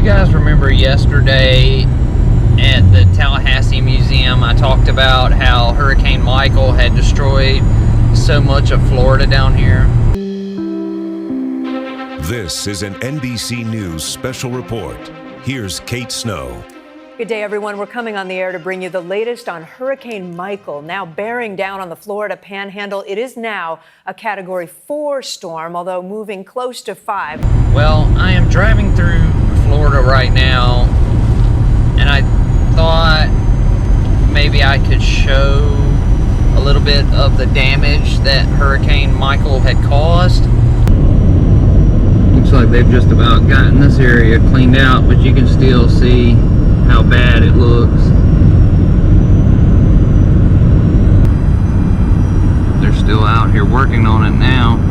you guys remember yesterday at the Tallahassee Museum, I talked about how Hurricane Michael had destroyed so much of Florida down here? This is an NBC News special report. Here's Kate Snow. Good day, everyone. We're coming on the air to bring you the latest on Hurricane Michael, now bearing down on the Florida Panhandle. It is now a Category 4 storm, although moving close to 5. Well, I am driving through Florida right now, and I thought maybe I could show a little bit of the damage that Hurricane Michael had caused. Looks like they've just about gotten this area cleaned out, but you can still see how bad it looks. They're still out here working on it now.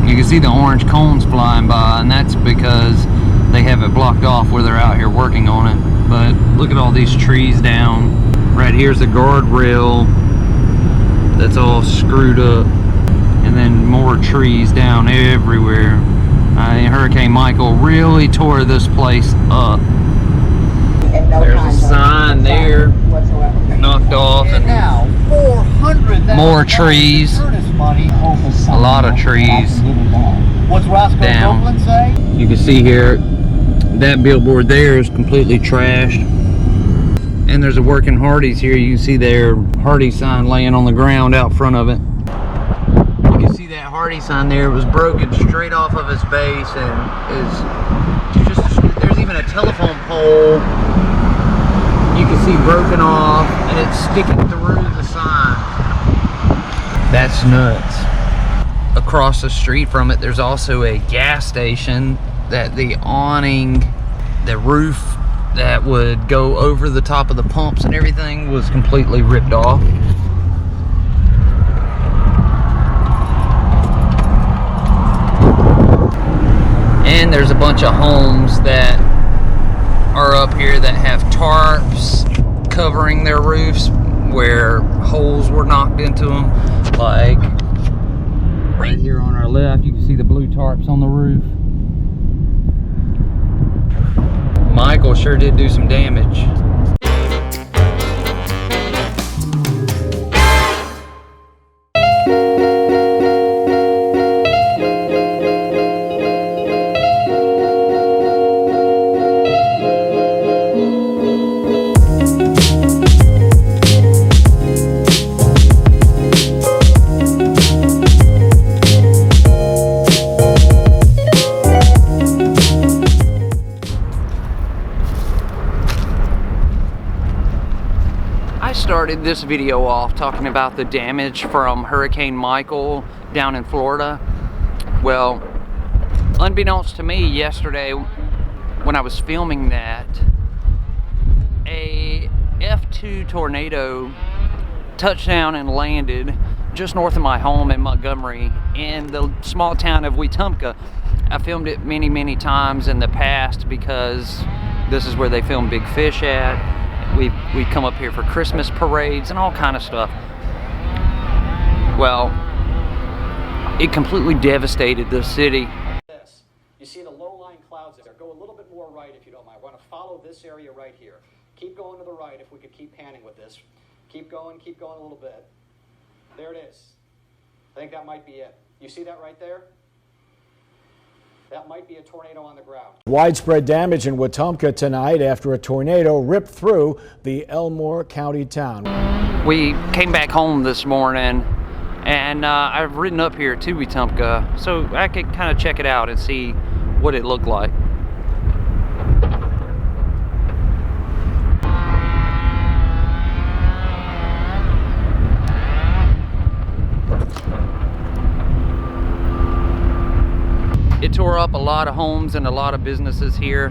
You can see the orange cones flying by, and that's because they have it blocked off where they're out here working on it. But look at all these trees down. Right here's the guardrail that's all screwed up, and then more trees down everywhere. Hurricane Michael really tore this place up. There's a sign there knocked off, and more trees, a lot of trees down. You can see here that billboard there is completely trashed, and there's a working Hardee's here. You can see their Hardee's sign laying on the ground out front of it. You can see that Hardee's sign there was broken straight off of its base, and there's even a telephone pole you can see broken off, and it's sticking through the sign. That's nuts. Across the street from it, there's also a gas station that the awning, the roof that would go over the top of the pumps and everything was completely ripped off. And there's a bunch of homes that are up here that have tarps covering their roofs where holes were knocked into them. Like right here on our left, you can see the blue tarps on the roof. Michael sure did do some damage. Started this video off talking about the damage from Hurricane Michael down in Florida. Well, unbeknownst to me, yesterday when I was filming that, a F2 tornado touched down and landed just north of my home in Montgomery in the small town of Wetumpka. I filmed it many times in the past because this is where they film Big Fish at. We come up here for Christmas parades and all kind of stuff. Well, it completely devastated the city. You see the low-lying clouds there. Go a little bit more right if you don't mind. We're going to follow this area right here. Keep going to the right if we could keep panning with this. Keep going a little bit. There it is. I think that might be it. You see that right there? That might be a tornado on the ground. Widespread damage in Wetumpka tonight after a tornado ripped through the Elmore County town. We came back home this morning, and I've ridden up here to Wetumpka so I could kind of check it out and see what it looked like. It tore up a lot of homes and a lot of businesses here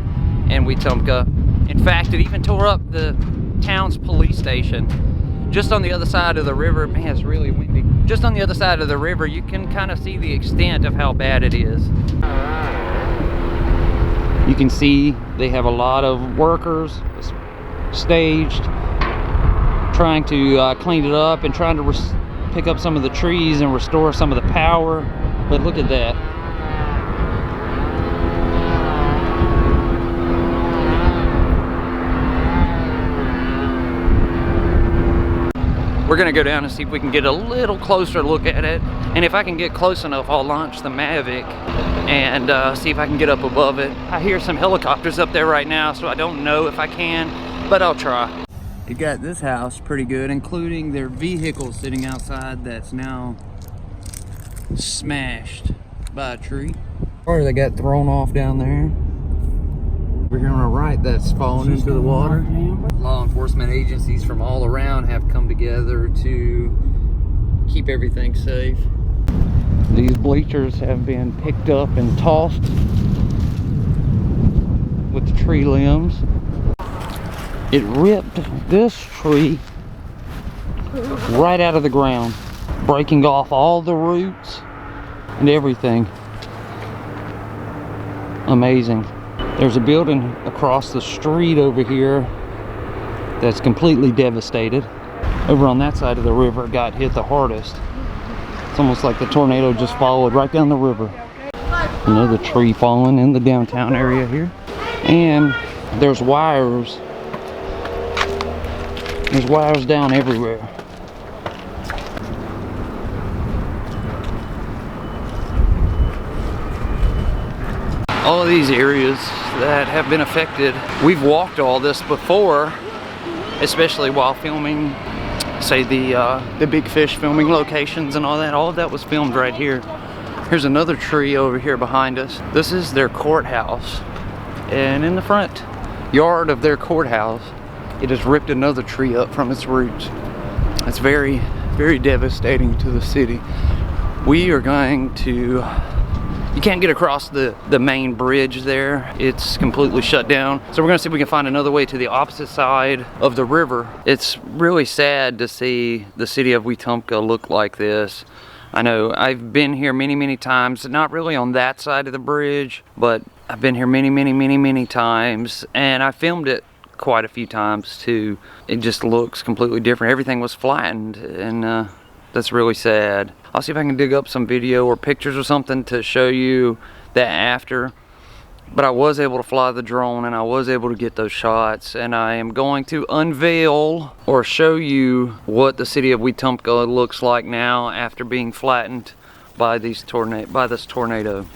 in Wetumpka. In fact, it even tore up the town's police station. Just on the other side of the river, man, it's really windy. Just on the other side of the river, you can kind of see the extent of how bad it is. You can see they have a lot of workers staged, trying to clean it up and trying to pick up some of the trees and restore some of the power. But look at that. We're gonna go down and see if we can get a little closer look at it. And if I can get close enough, I'll launch the Mavic and see if I can get up above it. I hear some helicopters up there right now, so I don't know if I can, but I'll try. You got this house pretty good, including their vehicle sitting outside that's now smashed by a tree. Or they got thrown off down there. We're here on our right, that's fallen into the water. Law enforcement agencies from all around have come together to keep everything safe. These bleachers have been picked up and tossed with the tree limbs. It ripped this tree right out of the ground, breaking off all the roots and everything. Amazing. There's a building across the street over here that's completely devastated. Over on that side of the river, it got hit the hardest. It's almost like the tornado just followed right down the river. Another tree falling in the downtown area here. And there's wires. There's wires down everywhere. All of these areas that have been affected, we've walked all this before, especially while filming, say the big fish filming locations and all that. All of that was filmed right here. Here's another tree over here behind us. This is their courthouse, and in the front yard of their courthouse, it has ripped another tree up from its roots. It's very, very devastating to the city. We are going to, you can't get across the main bridge there. It's completely shut down. So we're gonna see if we can find another way to the opposite side of the river. It's really sad to see the city of Wetumpka look like this. I know I've been here many, many times, not really on that side of the bridge, but I've been here many, many, many, many times, and I filmed it quite a few times too. It just looks completely different. Everything was flattened, and that's really sad. I'll see if I can dig up some video or pictures or something to show you that after. But I was able to fly the drone and I was able to get those shots, and I am going to unveil or show you what the city of Wetumpka looks like now after being flattened by this tornado.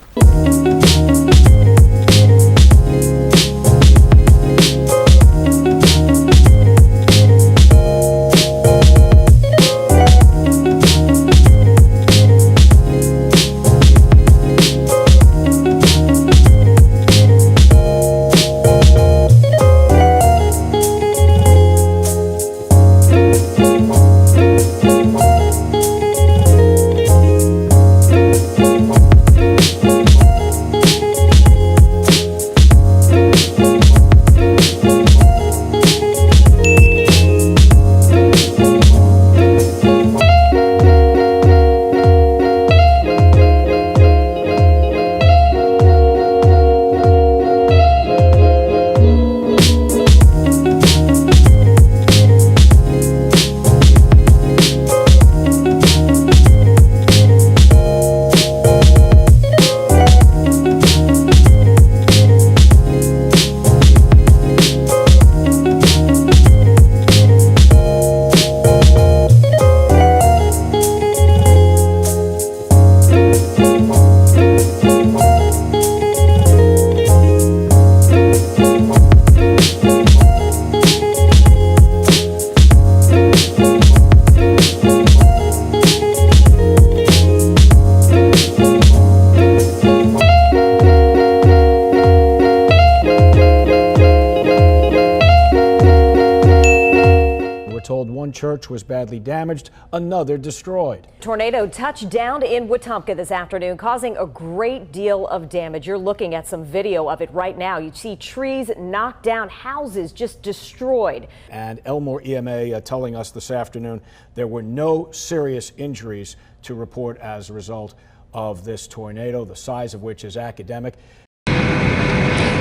One church was badly damaged, another destroyed. Tornado touched down in Wetumpka this afternoon, causing a great deal of damage. You're looking at some video of it right now. You see trees knocked down, houses just destroyed. And Elmore EMA telling us this afternoon there were no serious injuries to report as a result of this tornado, the size of which is academic.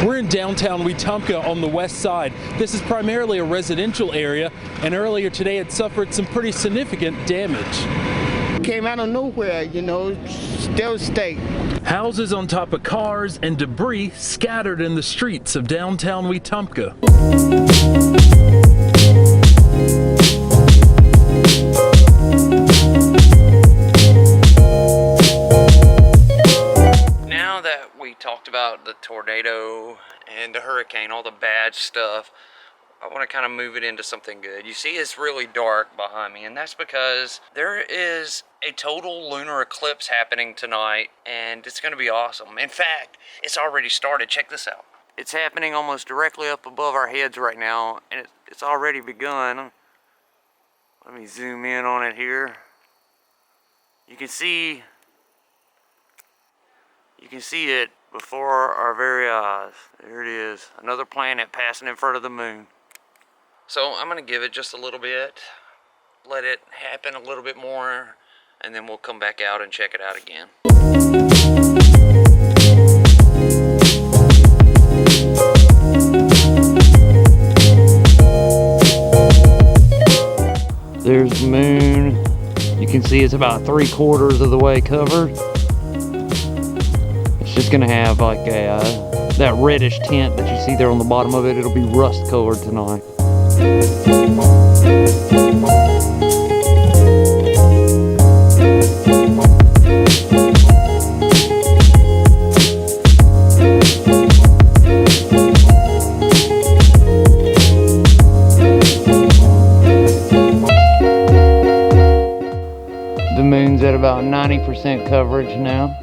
We're in downtown Wetumpka on the west side. This is primarily a residential area, and earlier today it suffered some pretty significant damage. Came out of nowhere, you know, devastate. Houses on top of cars and debris scattered in the streets of downtown Wetumpka. now that we talked about the tornado and the hurricane, all the bad stuff, I want to kind of move it into something good. You see it's really dark behind me, and that's because there is a total lunar eclipse happening tonight, and it's going to be awesome. In fact, it's already started. Check this out. It's happening almost directly up above our heads right now, and it's already begun. Let me zoom in on it here. You can see it before our very eyes. There it is, another planet passing in front of the moon. So I'm gonna give it just a little bit, let it happen a little bit more, and then we'll come back out and check it out again. There's the moon. You can see it's about 3/4 of the way covered. It's just gonna have like that reddish tint that you see there on the bottom of it. It'll be rust colored tonight. The moon's at about 90% coverage now.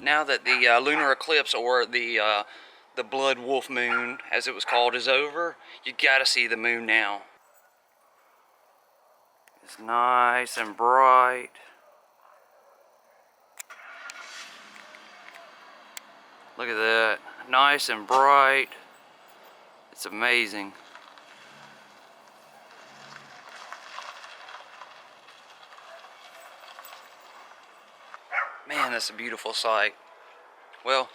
Now that the lunar eclipse, or the blood wolf moon as it was called, is over, you gotta see the moon now. It's nice and bright. Look at that, nice and bright. It's amazing. Man, that's a beautiful sight. Well,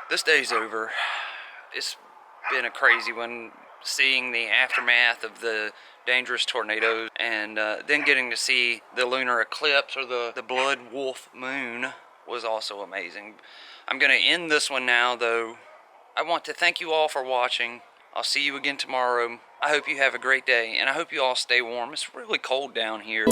this day's over. It's been a crazy one, seeing the aftermath of the dangerous tornadoes, and then getting to see the lunar eclipse, or the blood wolf moon, was also amazing. I'm going to end this one now, though. I want to thank you all for watching. I'll see you again tomorrow. I hope you have a great day, and I hope you all stay warm. It's really cold down here.